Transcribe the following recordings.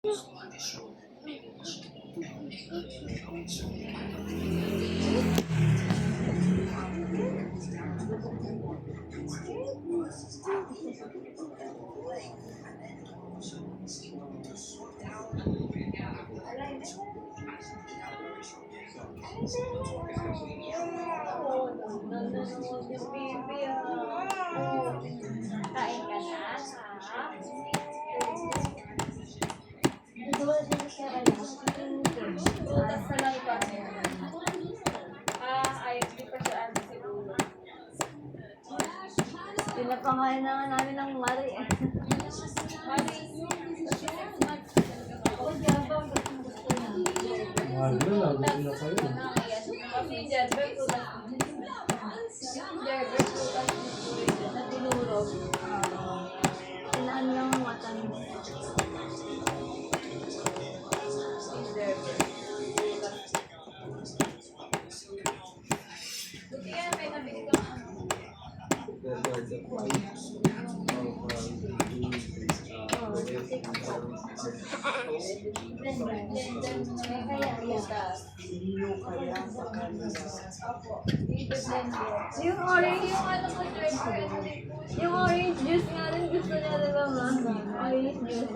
Kain ka na, ha? Butas na lang ba? Ayos, di pa siya ano siguro. Pinapangalan na nga namin ng Mari eh. Mali, kasi next month. Mahal na, lagi na kayo. Kasi Jerber, butas. Jerber, butas na tinurog. Sinaan lang ang mata niya. Buti nga may nabili kang ano. Yung orange, Yung ano ko, Jerber, yung orange juice nga rin gusto niya, di ba ma? Orange juice.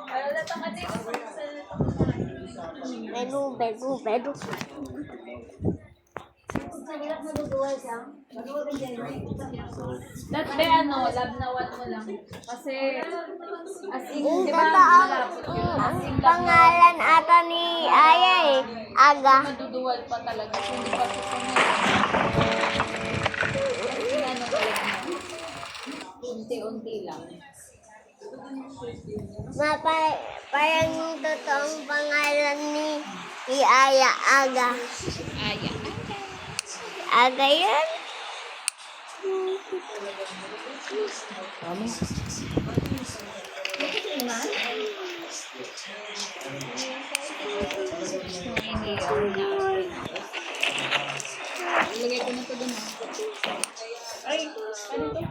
Ayaw na tamatin. Bedu. That be ano, labnawan mo lang. Kasi, as in, di ba, Totoo. malapit yun. As in, Pangalan ata ni Aya eh. Aga. maduduwal pa talaga. Kung hindi pa susunod. Kasi ano talaga. Unti-unti lang. Parang yung totoong pangalan ni Aya. Aga. Aya. Aga yun? Ilagay ko na ito dun. Ay, ano to?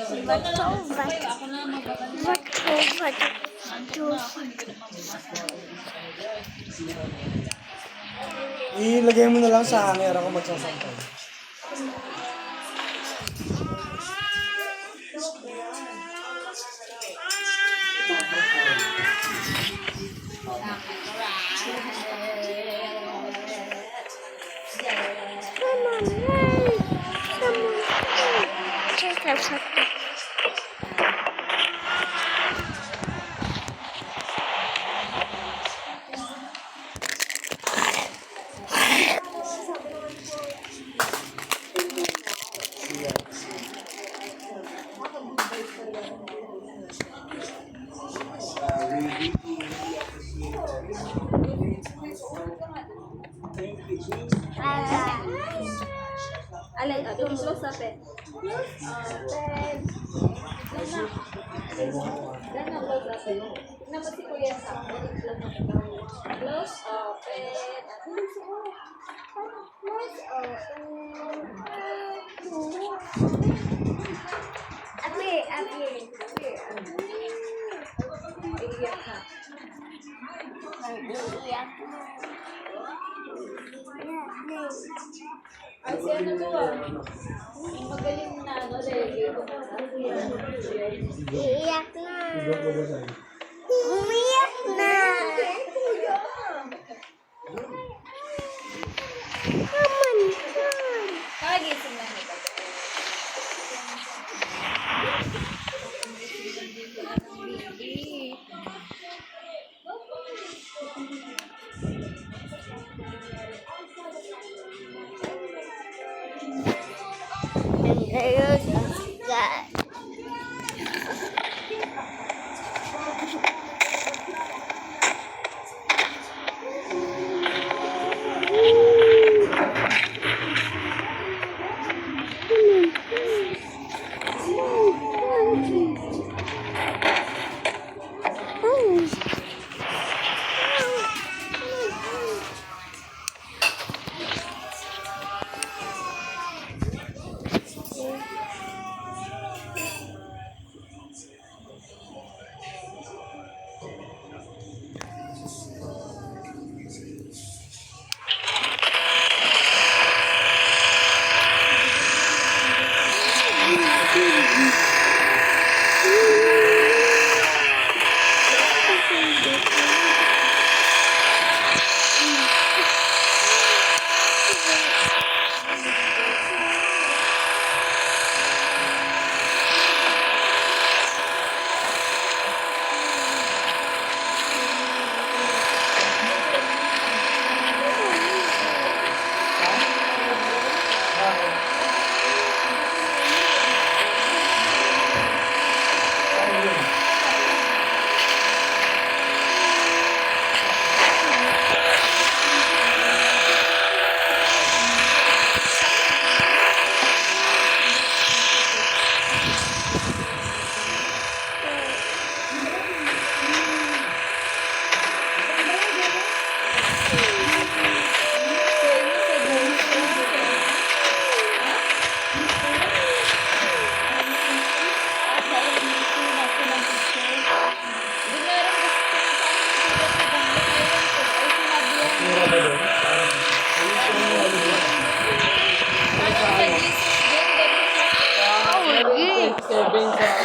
Sa'yo yan. Ako na magbabalik. Ilagay mo na lang sa hanger ako magsasampay. Alay, close up eh. Gana close up eh. Tingnan mo si Kuya Sam. Close open. Iiyak na. Ay, si ano to ah? Magaling na ano, Lely. Iiyak na. Ibang ko ba sa'yo? Umiyak na. Naman yan. Kagising na nito. Ayun.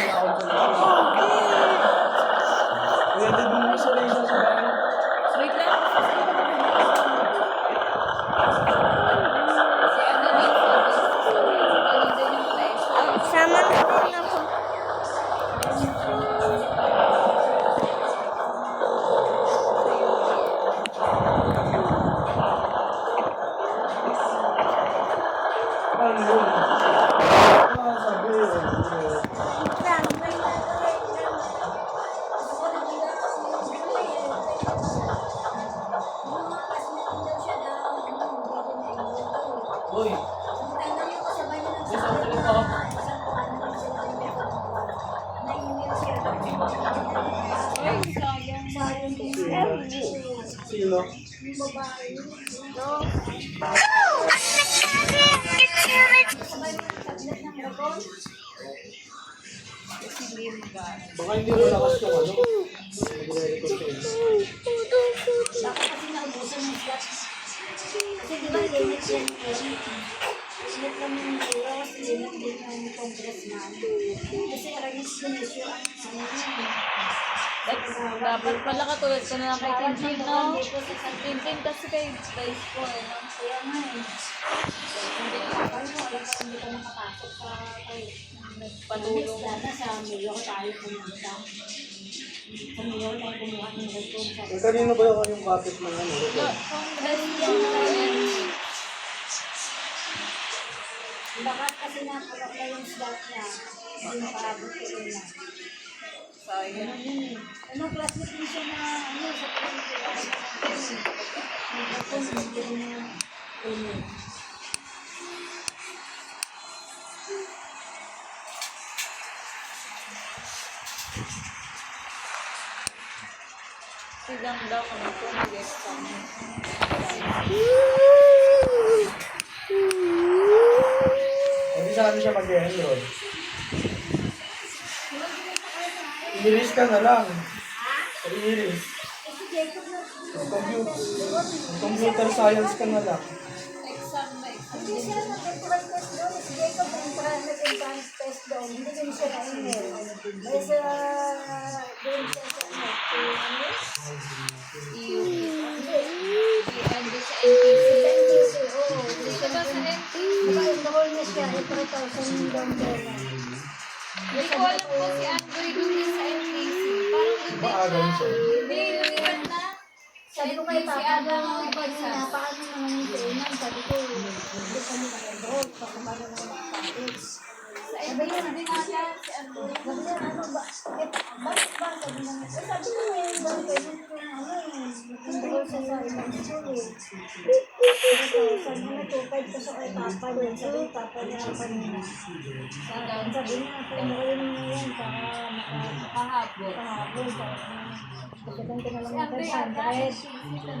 out sa lahat. Pwede bumili sa Reza sa bahay. Wait lang. Si ano din po. Ano din yung place. Sama na din ako. Ano yun? Sabi yun. Uy, sino? Baka hindi mo lakas yung ano. Magre-record kayo. Kasi di ba limit yan eh. Limit lang yung euro, limit din yung congressman. Kasi recognition ang Dapat pala katulad ka na lang kay Tintin, no? Tintin kasi kay Vice po, eh, no? kaya nga eh. Parang wala ka hindi ka nakapasok sa Patulong. sana sa mayor tayo pumunta. Sa mayor tayo kumuha ng record sa Eh, kanino ba yung kapit ng ano? Congress yan na yan. baka kasi napalak na yung slot niya. Hindi makaabot ko yun na. Sayang. Ano, classmate din siya na ano, sa Silang daw kung ito mag-exam. Hindi sa akin siya mag-enroll. I-release ka na lang. I-release. Computer science ka na lang. Exam na exam. Hindi siya nag-entrance test doon. Si Jacob nag-entrance test doon. Hindi din siya na-email. May sa doon siya sa Ando sa NTC. Dito ba sa NTC? Naka-enroll na siya. 3,000 down there. Hindi ko alam po si Androy dun din sa NTC. Parang dun din Maagan siya. siya. Hindi, lumipat na. Sabi ko kay NTC Papa ata na ang kanina, paano naman yung training? Sabi ko, hindi kami naka-enroll. Paano naman makapalit? Sabi niya, Hindi ata si Androy. sabi niya, ano ba? Bakit ba? Sabi niya, sabi ko ngayon daw kayo yung ano, enroll siya sa ibang school eh. Sabi niya, 2,500 kasi kay Papa doon. Sabi ni Papa niya kanina. Sabi niya, enroll mo yan para Kahapon. makahabol. Kasi kung lang natin 100.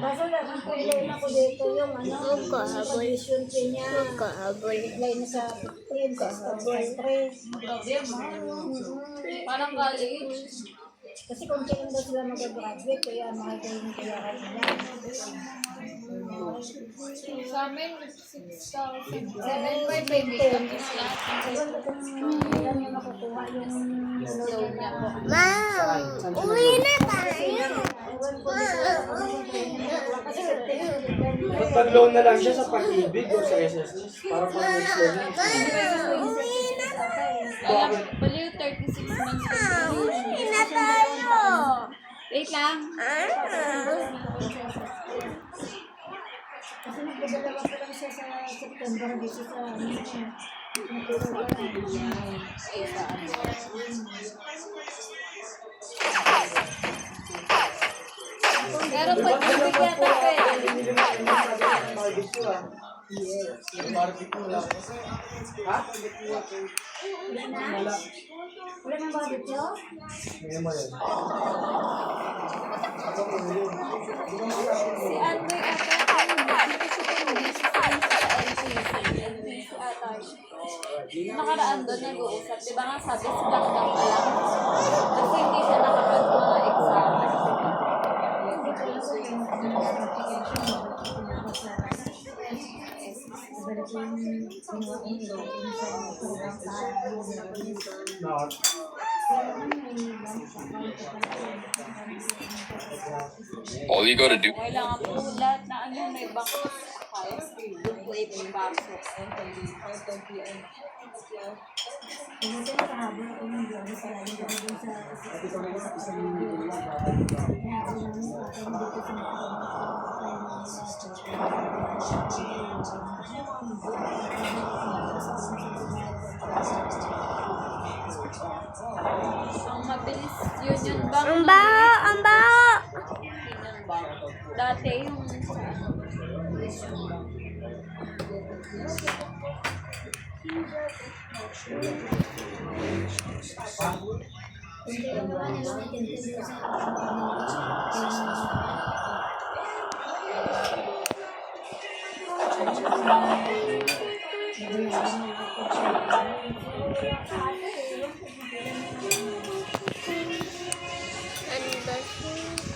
Kaso lang, ang problema ko dito yung ano, sa condition fee niya. Reply na sa 15, sa 3. Grabe, mahal. Parang college. Kasi kung kailan daw sila mag-graduate, kaya makikita yung kailangan nila. Sa amin, 6,000. 7,500 may makeup is lahat. Ewan ko kung kailan niya makukuha yung Loan niya po. Uwi na tayo. ewan ko kasi Ba't pag-loan na lang siya sa Pag-ibig o sa SSS? Para pang next level. Alam, baliw 36 months ko. Uwi na tayo. Wait lang. Kasi nagdadalawa pa lang siya sa September, dito sa Pero pag-ibig yata ka eh. Barbecue ah. Yes. Barbecue lang. Ha? Wala. Wala nang barbecue? Ngayon mo yan. Si Andre ata, hindi ko hindi si Science sa NTC ata siya. Nakaraan doon nag-uusap. Di ba nga sabi si Black pa lang? Kasi hindi siya nakapag mga exam. Lahat. All you gotta do. Kailangan po lahat na ano may bank account. Doon po ipapasok. Kasi nakahabol ako ng vlog sa lagi kami dun sa Ang mabilis yun bank. Ang baho! Ang baho! Union Bank. Dati yung kung ginagawa nila ang tintin sa Ano ba siya?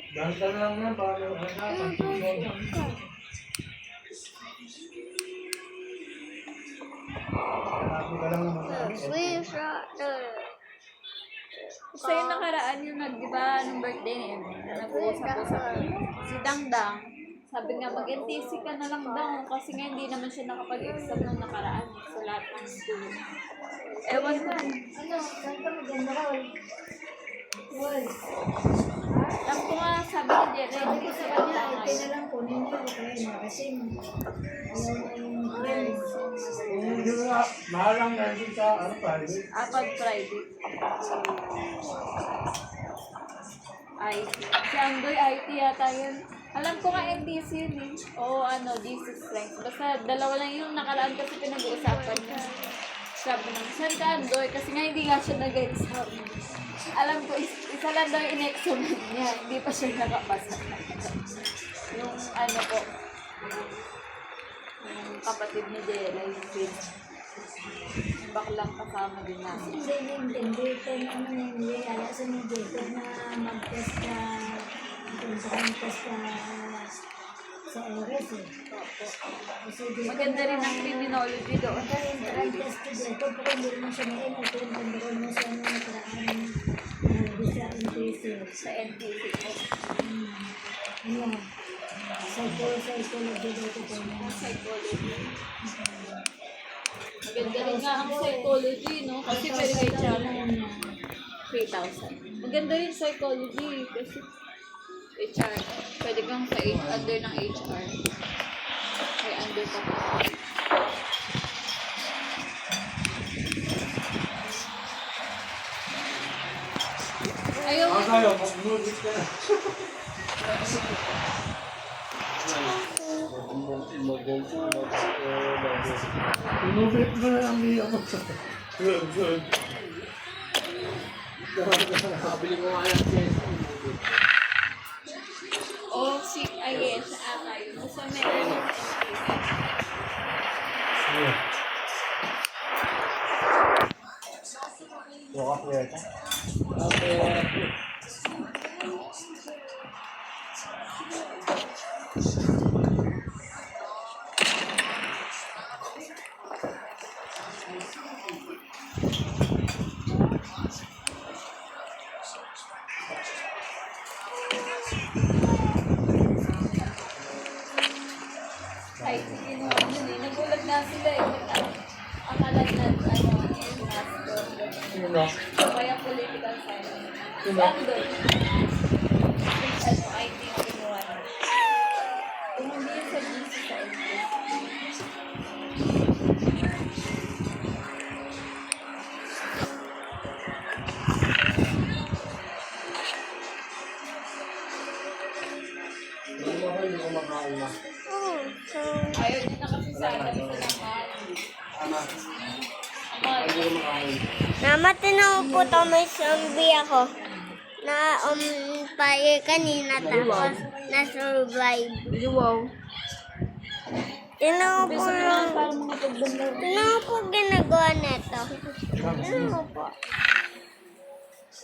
Dahil ka na lang na, para Sweet brother. sa yung nakaraan yung di ba, nung birthday niya, nag-uusap-usap si Dangdang, sabi nga mag-NTC ka na lang daw kasi nga hindi naman siya nakapag-exam nung nakaraan sa lahat ng school. Ewan ko. ano, saan ka maganda ka? Wal. Alam ko nga, sabi ni Jerry, Sabi ko sa kanya, ito na lang kunin niyo kaya na kasi ayaw na yung friends. Hindi mo na, mahalang na rin sa private. Apag private. IT. Si Andoy, IT yata yun. Alam ko nga NTC yun eh. O ano, DC Strength. Basta dalawa lang yung nakaraan kasi pinag-uusapan niya. Sabi naman, saan ka Andoy? Kasi nga hindi nga siya nag-exam. Alam ko, isa lang daw yung in-exam niya. Hindi pa siya nakapasa. Yung ano po, yung kapatid ni Jella, yung kid. Yung baklang kasama din namin. Hindi nintindi ito na ano yung nilala sa ni Jacob na mag-test ka test ka sa oras eh. Kasi Jacob Maganda rin ang criminology doon. ang test ni Jacob pero hindi naman siya na ito yung pandaron mo sa ano nakaraan sa NTC. Sa NTC po. Ano? Psychology daw ito na. Psychology. Maganda rin nga ang psychology, no? Kasi pwede kay Chara 3,000. Maganda rin psychology kasi HR. Pwede kang sa under ng HR. Kaya under ka pa. Ayaw mo. Tayo, mag-music ka na. Inubit mo na lang niya mo. Nakabili mo nga lang siya. Oh, si, ay yes, ata yun. Basta meron yung Wakak mo yata. Ay, kinuha yun eh. Nagulat na sila eh. Akala na, ano, yung master. Sino? Kaya political science. Sino? Ano, IT yung kinuha na. Kung hindi yun sa GC sa NTC. Hindi mo kayo kumakain na. Ayaw niya na kasi sa alam sa naman. Ama, Ama, hindi ko makain. Mama, tinawag po to, may zombie ako. Na paye kanina tapos na-survive. wow. Tinawag po Para mga pagbanda. ginagawa nito. Ano po?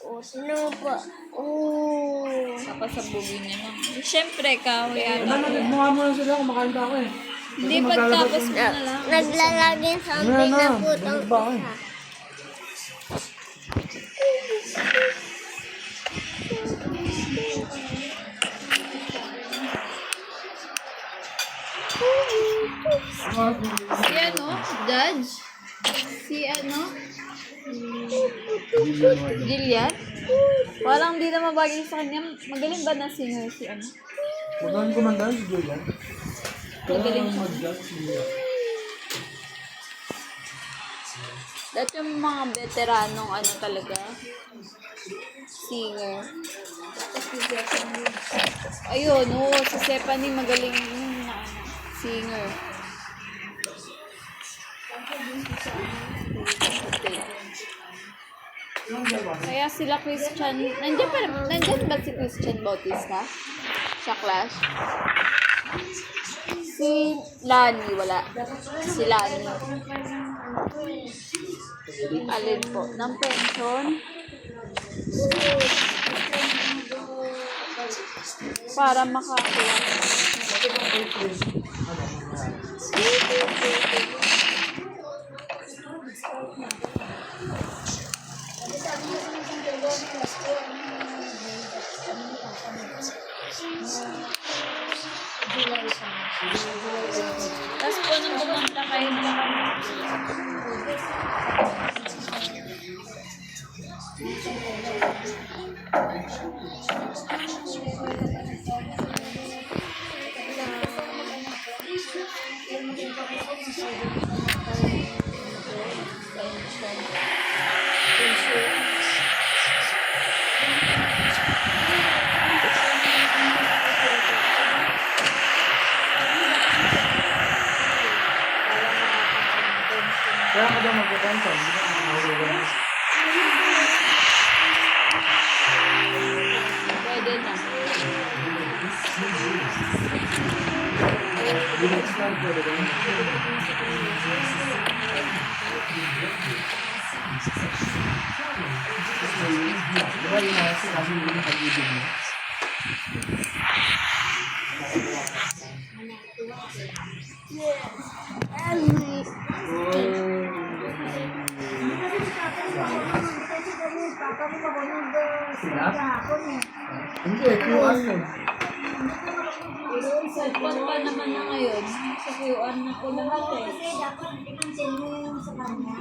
Ano po? Oh. Papasabugin niya lang. Siyempre, kahoy ata. Mukha mo lang sila, kumakain pa ako eh. Hindi, pagtapos mo na lang. Naglalaging something na putang isa. Si ano? Judge? Si ano? Gillian? Parang di naman bagay sa kanya. Magaling ba na singer si ano? Magaling kumanda si Julian. Magaling siya. Mag-judge si Julian. Dahil yung mga veteranong ano talaga, singer. Ayun, oo, si Stephanie magaling yun na ano, singer. Kaya sila Christian, nandiyan ba si Christian Bautista? Sa Clash? Si Lani, wala. Si Lani. Alin po? Ng pension? Para makakuha. Tapos po nung pumunta kayo na Kaya ka daw mag-pension. Hindi ka makakawala. pwede na. Bilis lang pwede rin. Diba yun na kasi yun yung pag-ibig mo? Sila? Hindi, QR yun. Cellphone pa naman na ngayon. Sa QR na po lahat eh. Kasi dapat i-cancel mo yung sa kanya.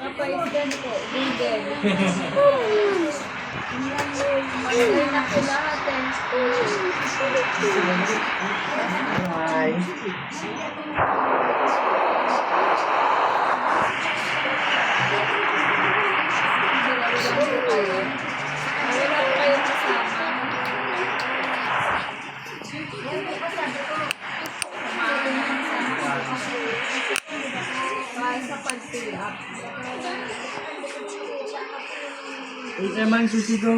Mapa-scan po. Google. Magaling na po lahat eh. Hi. Wala po kayo kasama. Para sa pag-fill up. Eman susi ko.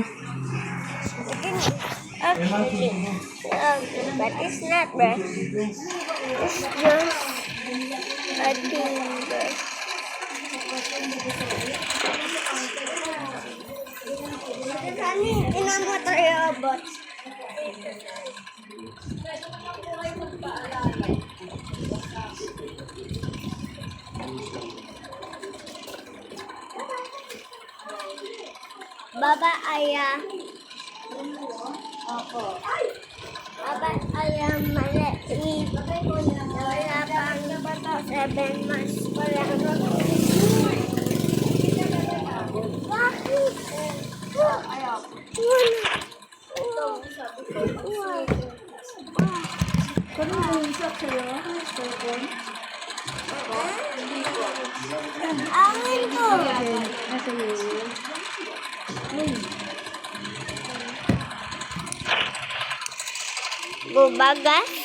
Actually, but it's not bread. It's just a finger. Kani, inamotor yung bot. Baba ayah. Baba ayah maliit. Wala pang 7 months pa lang. Bakit? Wala. Kami bumsak sa'yo? Cellphone? Amin ko. Nasa iyo. Bubagas.